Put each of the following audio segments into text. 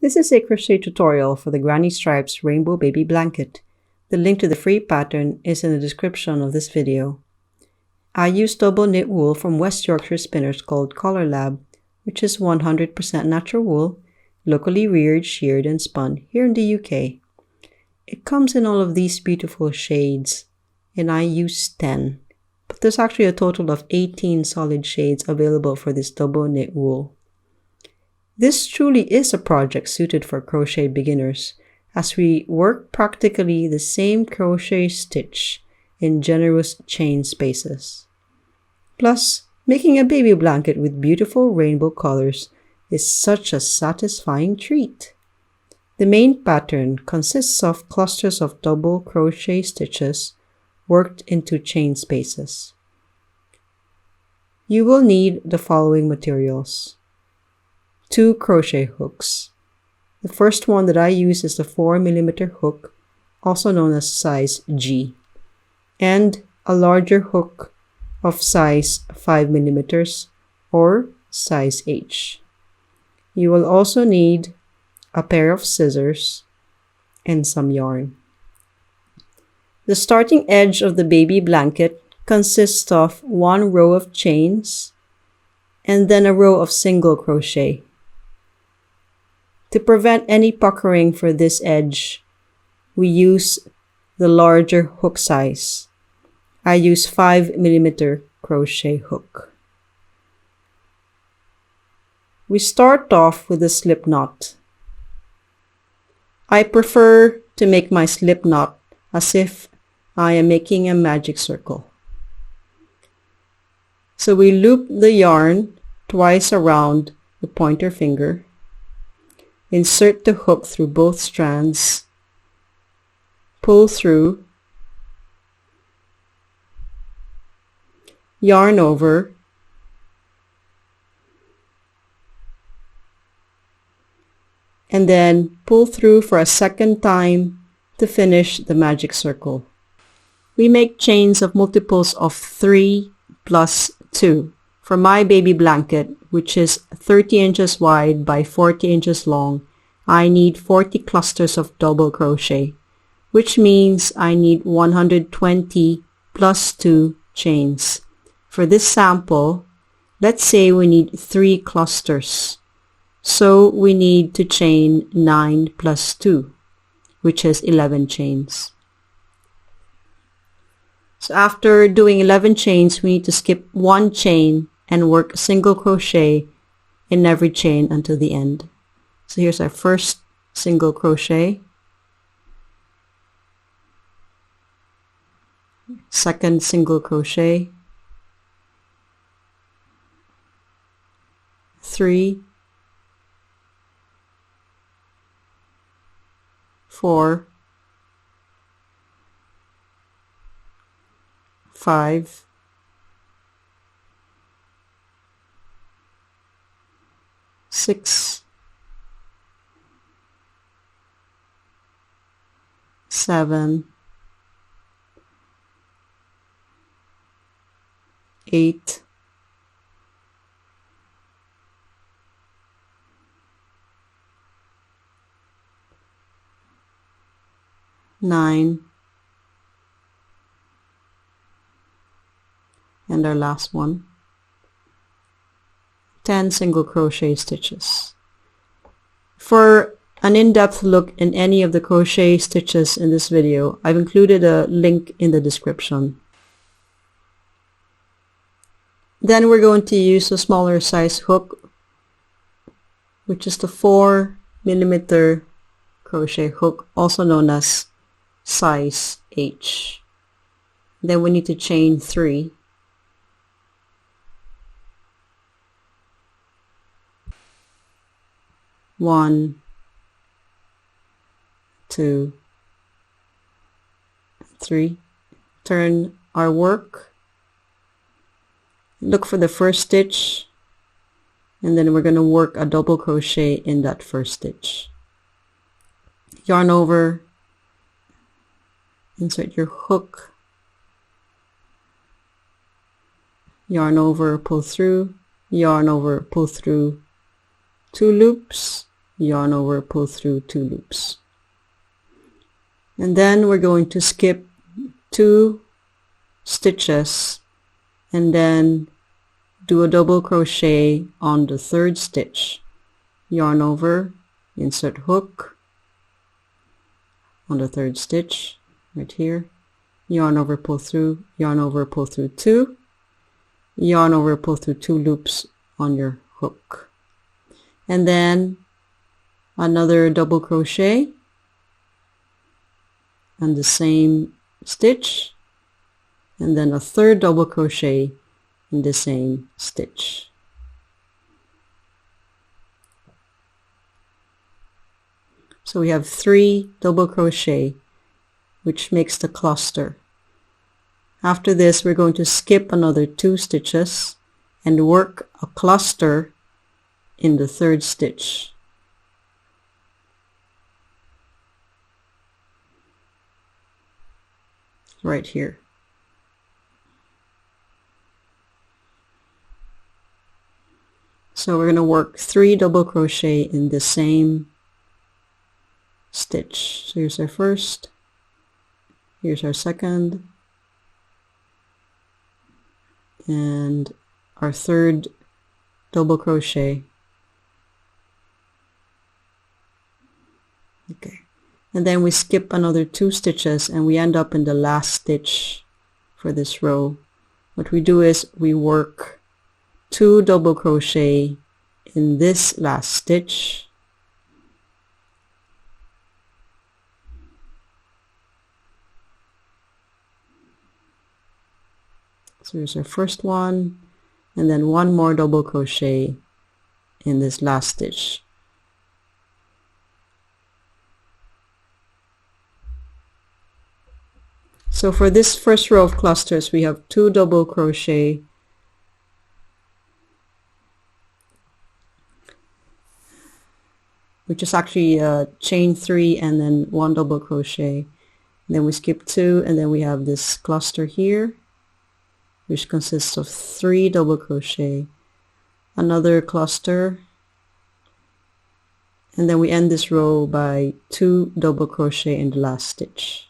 This is a crochet tutorial for the Granny Stripes Rainbow Baby Blanket. The link to the free pattern is in the description of this video. I use double knit wool from West Yorkshire spinners called ColourLab, which is 100% natural wool, locally reared, sheared, and spun here in the UK. It comes in all of these beautiful shades, and I use 10, but there's actually a total of 18 solid shades available for this double knit wool. This truly is a project suited for crochet beginners, as we work practically the same crochet stitch in generous chain spaces. Plus, making a baby blanket with beautiful rainbow colors is such a satisfying treat. The main pattern consists of clusters of double crochet stitches worked into chain spaces. You will need the following materials. 2 crochet hooks. The first one that I use is the 4mm hook, also known as size G, and a larger hook of size 5mm or size H. You will also need a pair of scissors and some yarn. The starting edge of the baby blanket consists of 1 row of chains and then a row of single crochet. To prevent any puckering for this edge, we use the larger hook size. I use 5mm crochet hook. We start off with a slip knot. I prefer to make my slip knot as if I am making a magic circle. So we loop the yarn twice around the pointer finger. Insert the hook through both strands, pull through, yarn over, and then pull through for a second time to finish the magic circle. We make chains of multiples of 3 plus 2. For my baby blanket, which is 30 inches wide by 40 inches long, I need 40 clusters of double crochet, which means I need 120 plus 2 chains. For this sample, let's say we need 3 clusters. So we need to chain 9 plus 2, which is 11 chains. So after doing 11 chains, we need to skip 1 chain and work single crochet in every chain until the end. So here's our first single crochet, second single crochet, 3, 4, 5, 6, 7, 8, 9, and our last one, 10 single crochet stitches. For an in-depth look in any of the crochet stitches in this video, I've included a link in the description. Then we're going to use a smaller size hook, which is the 4mm crochet hook, also known as size H. Then we need to chain 3. One, 2, 3. Turn our work. Look for the first stitch, and then we're going to work a double crochet in that first stitch. Yarn over, insert your hook, yarn over, pull through, yarn over, pull through, 2 loops, yarn over, pull through 2 loops. And then we're going to skip 2 stitches and then do a double crochet on the 3rd stitch. Yarn over, insert hook on the 3rd stitch right here, yarn over, pull through, yarn over, pull through 2, yarn over, pull through 2 loops on your hook, and then another double crochet on the same stitch, and then a 3rd double crochet in the same stitch. So we have 3 double crochet, which makes the cluster. After this, we're going to skip another 2 stitches and work a cluster in the 3rd stitch. Right here. So we're going to work 3 double crochet in the same stitch. So here's our first, here's our second, and our 3rd double crochet. Okay, and then we skip another 2 stitches and we end up in the last stitch for this row. What we do is we work 2 double crochet in this last stitch, so here's our first one, and then 1 more double crochet in this last stitch. So for this first row of clusters, we have 2 double crochet, which is actually chain 3 and then 1 double crochet. And then we skip 2, and then we have this cluster here, which consists of 3 double crochet, another cluster, and then we end this row by 2 double crochet in the last stitch.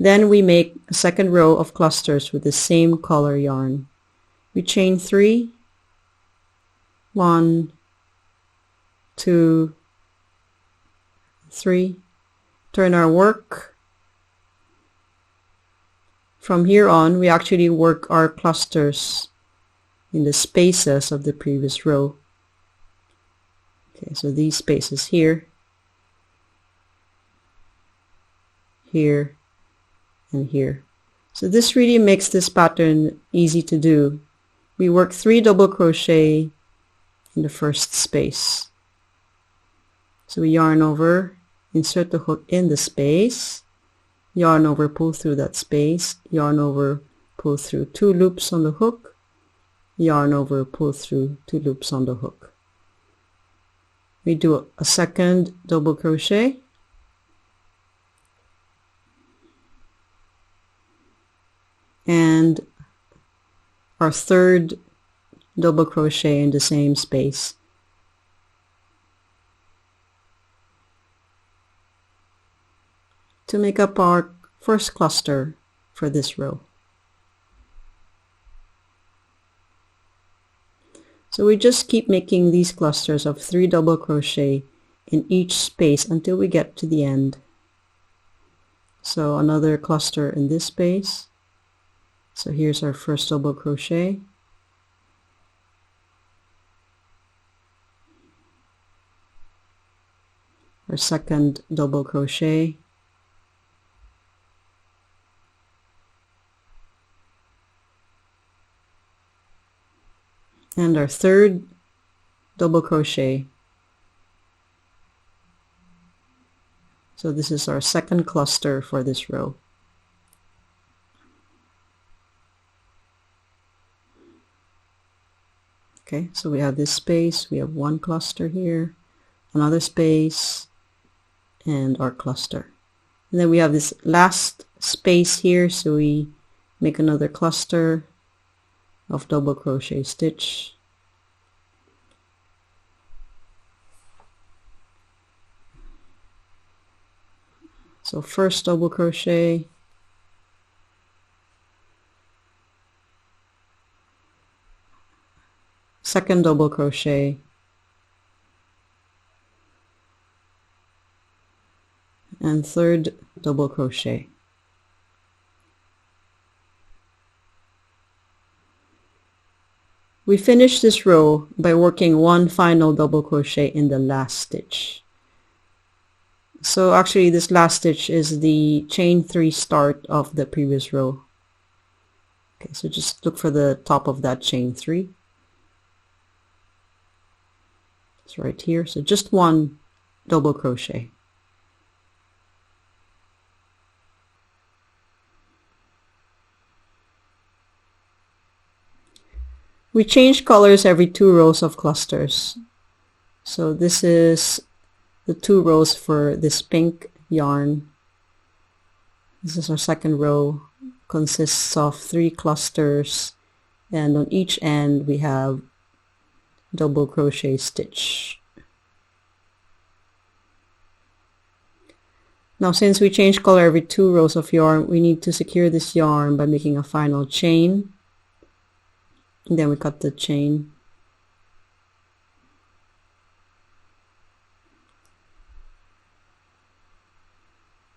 Then we make a second row of clusters with the same color yarn. We chain 3, 1, 2, 3, turn our work. From here on, we actually work our clusters in the spaces of the previous row. Okay, so these spaces here, here, and here. So this really makes this pattern easy to do. We work 3 double crochet in the first space. So we yarn over, insert the hook in the space, yarn over, pull through that space, yarn over, pull through 2 loops on the hook, yarn over, pull through 2 loops on the hook. We do a second double crochet, and our 3rd double crochet in the same space. To make up our first cluster for this row. So we just keep making these clusters of 3 double crochet in each space until we get to the end. So another cluster in this space. So here's our first double crochet. Our second double crochet. And our 3rd double crochet. So this is our second cluster for this row. Okay, so we have this space, we have 1 cluster here, another space, and our cluster. And then we have this last space here, so we make another cluster of double crochet stitch. So first double crochet, second double crochet, and third double crochet. We finish this row by working one final double crochet in the last stitch. So actually this last stitch is the chain 3 start of the previous row. Okay, so just look for the top of that chain 3. It's right here. So just one double crochet. We change colors every 2 rows of clusters. So this is the 2 rows for this pink yarn. This is our second row, consists of 3 clusters, and on each end we have double crochet stitch. Now since we change color every 2 rows of yarn, we need to secure this yarn by making a final chain. And then we cut the chain.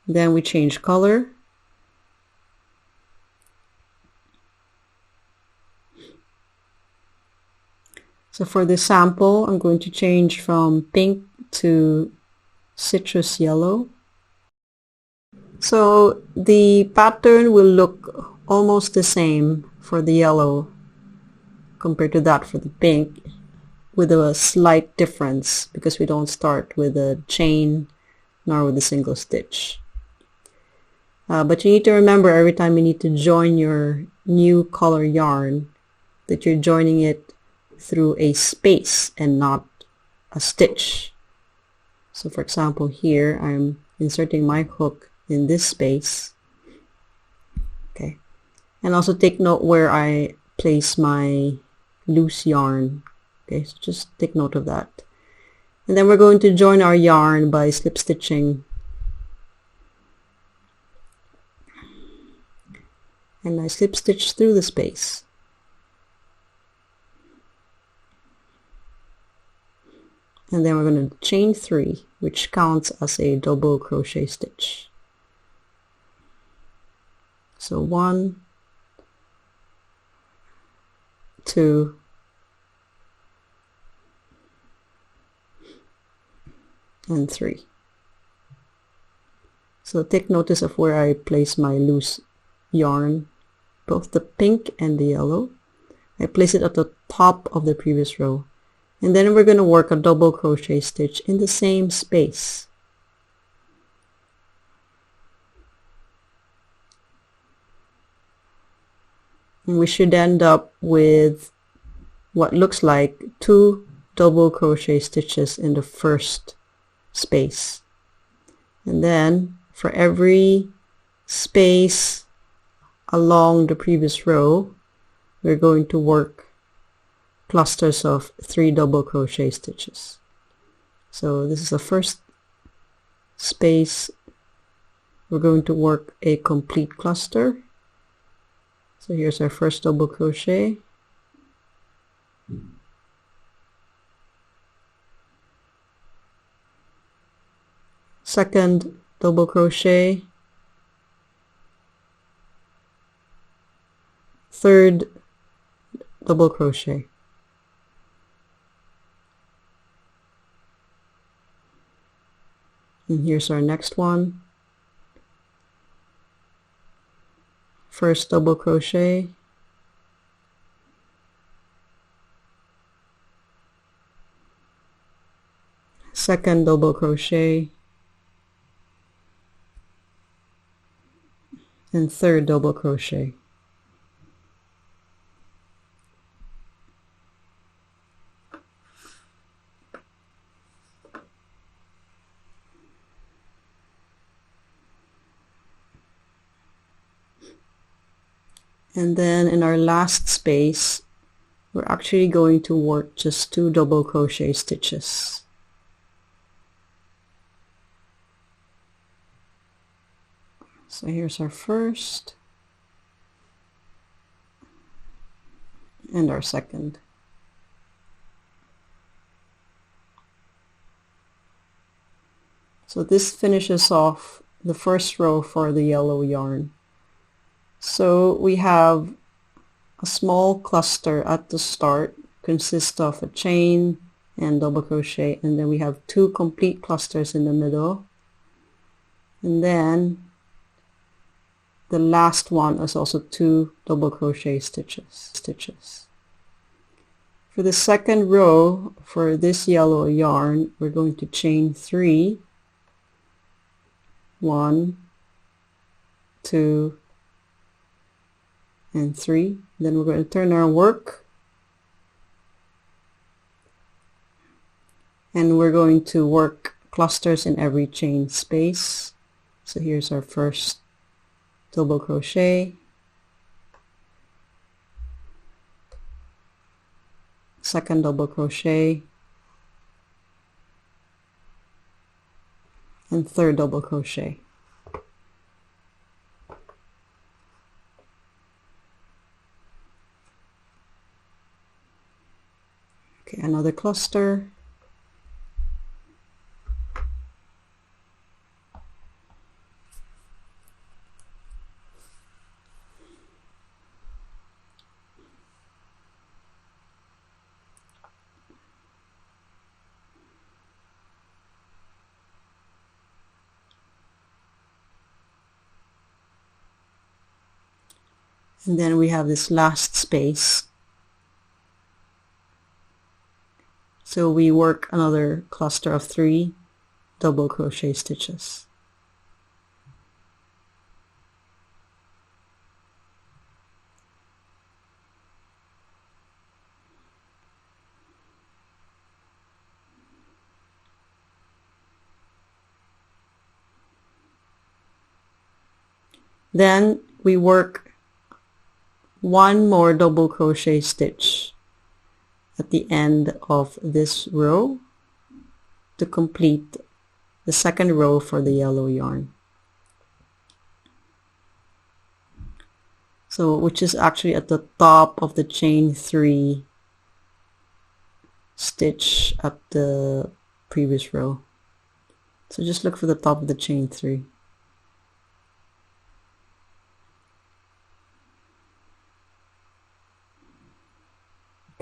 Then we change color. So for this sample, I'm going to change from pink to citrus yellow. So the pattern will look almost the same for the yellow compared to that for the pink, with a slight difference because we don't start with a chain nor with a single stitch. But you need to remember every time you need to join your new color yarn that you're joining it through a space and not a stitch. So for example here I'm inserting my hook in this space. Okay, and also take note where I place my loose yarn. Okay, so just take note of that. And then we're going to join our yarn by slip stitching. And I slip stitch through the space. And then we're going to chain 3, which counts as a double crochet stitch. So 1, 2, and 3. So take notice of where I place my loose yarn, both the pink and the yellow. I place it at the top of the previous row, and then we're going to work a double crochet stitch in the same space. And we should end up with what looks like 2 double crochet stitches in the first space. And then for every space along the previous row, we're going to work clusters of 3 double crochet stitches. So this is the first space. We're going to work a complete cluster. So here's our first double crochet. Second double crochet. Third double crochet. And here's our next one. First double crochet. Second double crochet. And third double crochet. And then in our last space, we're actually going to work just 2 double crochet stitches. So here's our first and our second. So this finishes off the first row for the yellow yarn. So we have a small cluster at the start, consists of a chain and double crochet, and then we have 2 complete clusters in the middle, and then the last one is also 2 double crochet stitches. For the second row, for this yellow yarn, we're going to chain 3, 1, 2, and 3. Then we're going to turn our work, and we're going to work clusters in every chain space. So here's our first double crochet, second double crochet, and third double crochet. Okay, another cluster, and then we have this last space. So we work another cluster of 3 double crochet stitches. Then we work 1 more double crochet stitch at the end of this row to complete the second row for the yellow yarn. So which is actually at the top of the chain 3 stitch at the previous row. So just look for the top of the chain 3.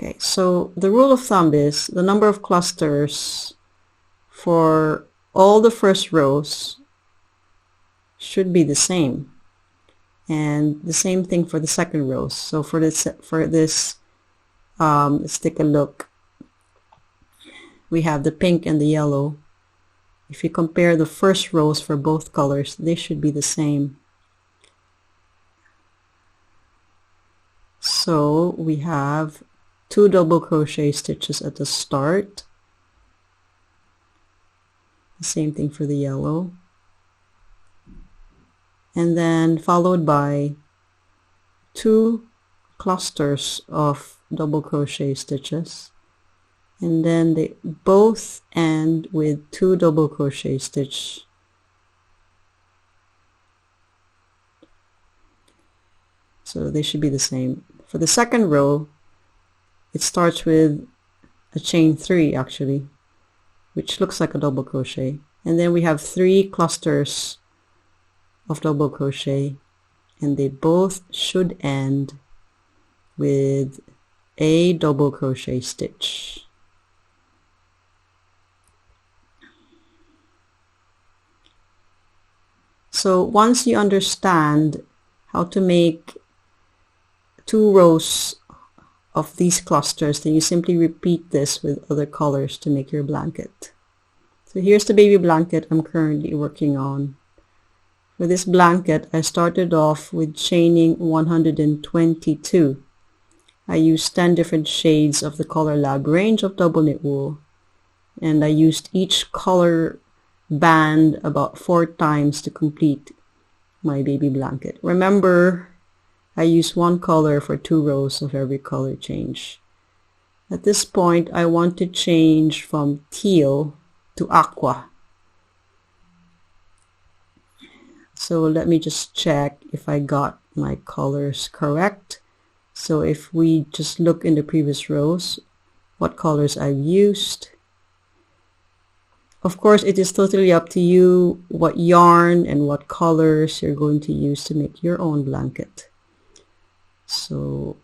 Okay, so the rule of thumb is the number of clusters for all the first rows should be the same, and the same thing for the second rows. So for this, let's take a look. We have the pink and the yellow. If you compare the first rows for both colors, they should be the same. So we have 2 double crochet stitches at the start. The same thing for the yellow. And then followed by 2 clusters of double crochet stitches. And then they both end with 2 double crochet stitch. So they should be the same. For the second row, it starts with a chain 3 actually, which looks like a double crochet, and then we have 3 clusters of double crochet, and they both should end with a double crochet stitch. So once you understand how to make 2 rows of these clusters, then you simply repeat this with other colors to make your blanket. So here's the baby blanket I'm currently working on. For this blanket, I started off with chaining 122. I used 10 different shades of the ColourLab range of double knit wool, and I used each color band about 4 times to complete my baby blanket. Remember, I use 1 color for 2 rows of every color change. At this point, I want to change from teal to aqua. So let me just check if I got my colors correct. So if we just look in the previous rows, what colors I've used. Of course, it is totally up to you what yarn and what colors you're going to use to make your own blanket. So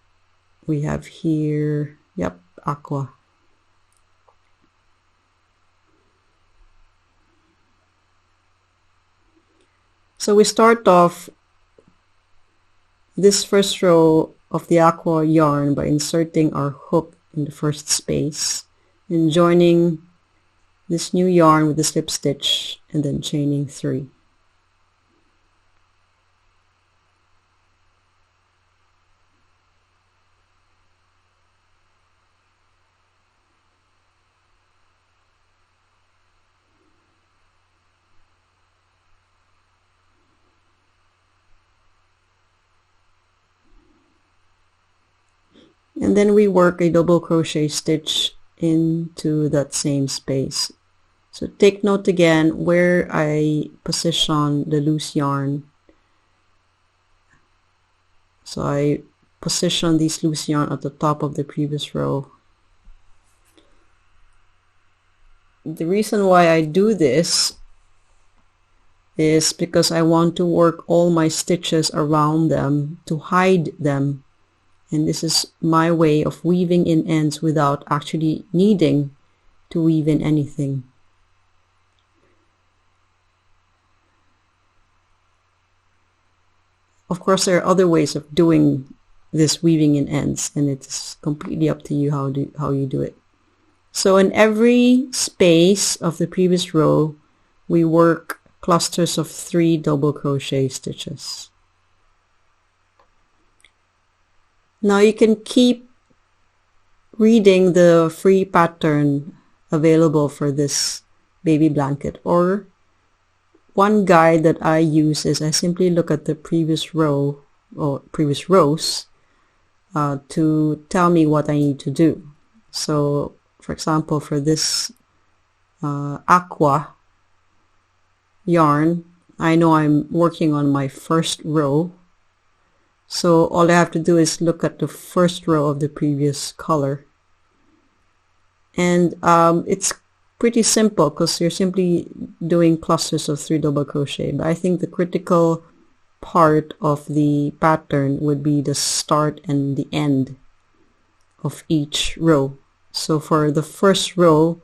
we have here, yep, Aqua. So we start off this first row of the Aqua yarn by inserting our hook in the first space and joining this new yarn with the slip stitch and then chaining 3. And then we work a double crochet stitch into that same space. So take note again where I position the loose yarn. So I position these loose yarn at the top of the previous row. The reason why I do this is because I want to work all my stitches around them to hide them. And this is my way of weaving in ends without actually needing to weave in anything. Of course, there are other ways of doing this weaving in ends, and it's completely up to you how you do it. So in every space of the previous row, we work clusters of 3 double crochet stitches. Now you can keep reading the free pattern available for this baby blanket, or one guide that I use is I simply look at the previous row or previous rows to tell me what I need to do. So for example, for this Aqua yarn, I know I'm working on my first row. So all I have to do is look at the first row of the previous color. And it's pretty simple because you're simply doing clusters of 3 double crochet. But I think the critical part of the pattern would be the start and the end of each row. So for the first row,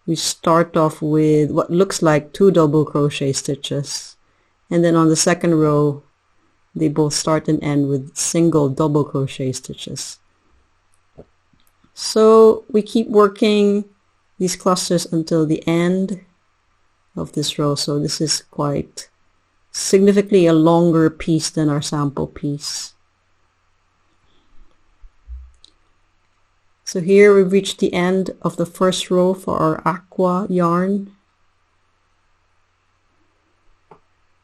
we start off with what looks like 2 double crochet stitches. And then on the second row, they both start and end with single double crochet stitches. So we keep working these clusters until the end of this row. So this is quite significantly a longer piece than our sample piece. So here we've reached the end of the first row for our Aqua yarn.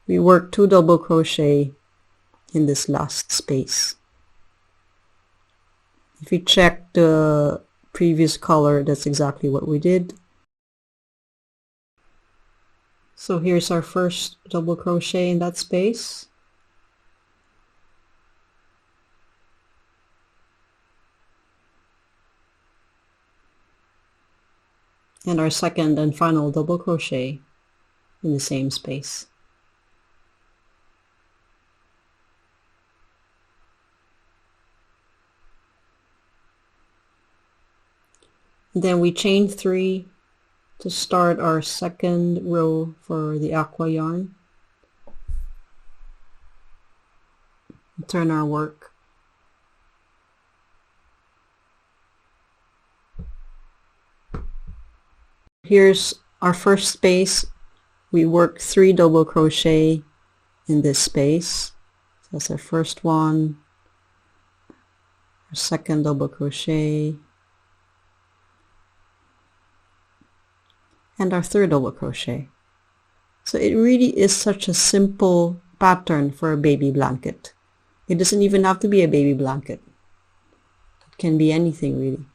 We work 2 double crochet in this last space. If you check the previous color, that's exactly what we did. So here's our first double crochet in that space. And our second and final double crochet in the same space. Then we chain 3 to start our second row for the Aqua yarn. Turn our work. Here's our first space. We work 3 double crochet in this space. So that's our first one, our second double crochet, and our third double crochet. So it really is such a simple pattern for a baby blanket. It doesn't even have to be a baby blanket. It can be anything really.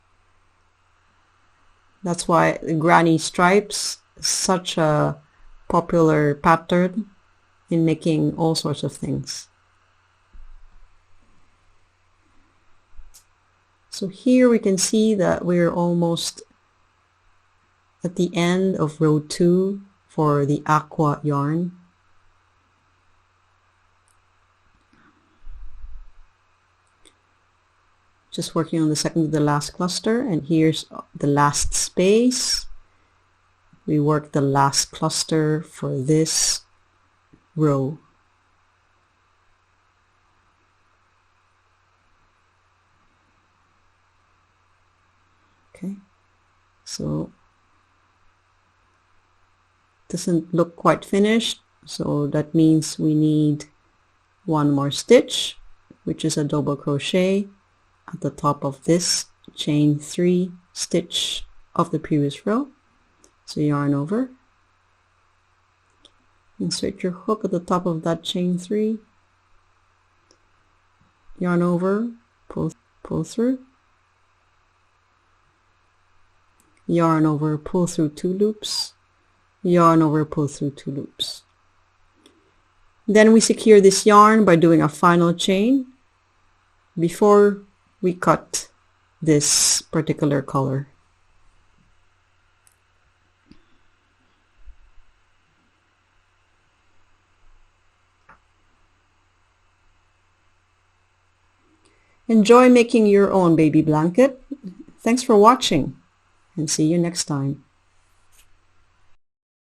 That's why the granny stripes is such a popular pattern in making all sorts of things. So here we can see that we're almost at the end of row 2 for the Aqua yarn. Just working on the second to the last cluster, and here's the last space. We work the last cluster for this row. Okay, so doesn't look quite finished, so that means we need one more stitch, which is a double crochet at the top of this chain 3 stitch of the previous row. So yarn over, insert your hook at the top of that chain 3, yarn over, pull through, yarn over, pull through 2 loops, yarn over, pull through 2 loops. Then we secure this yarn by doing a final chain before we cut this particular color. Enjoy making your own baby blanket. Thanks for watching, and see you next time.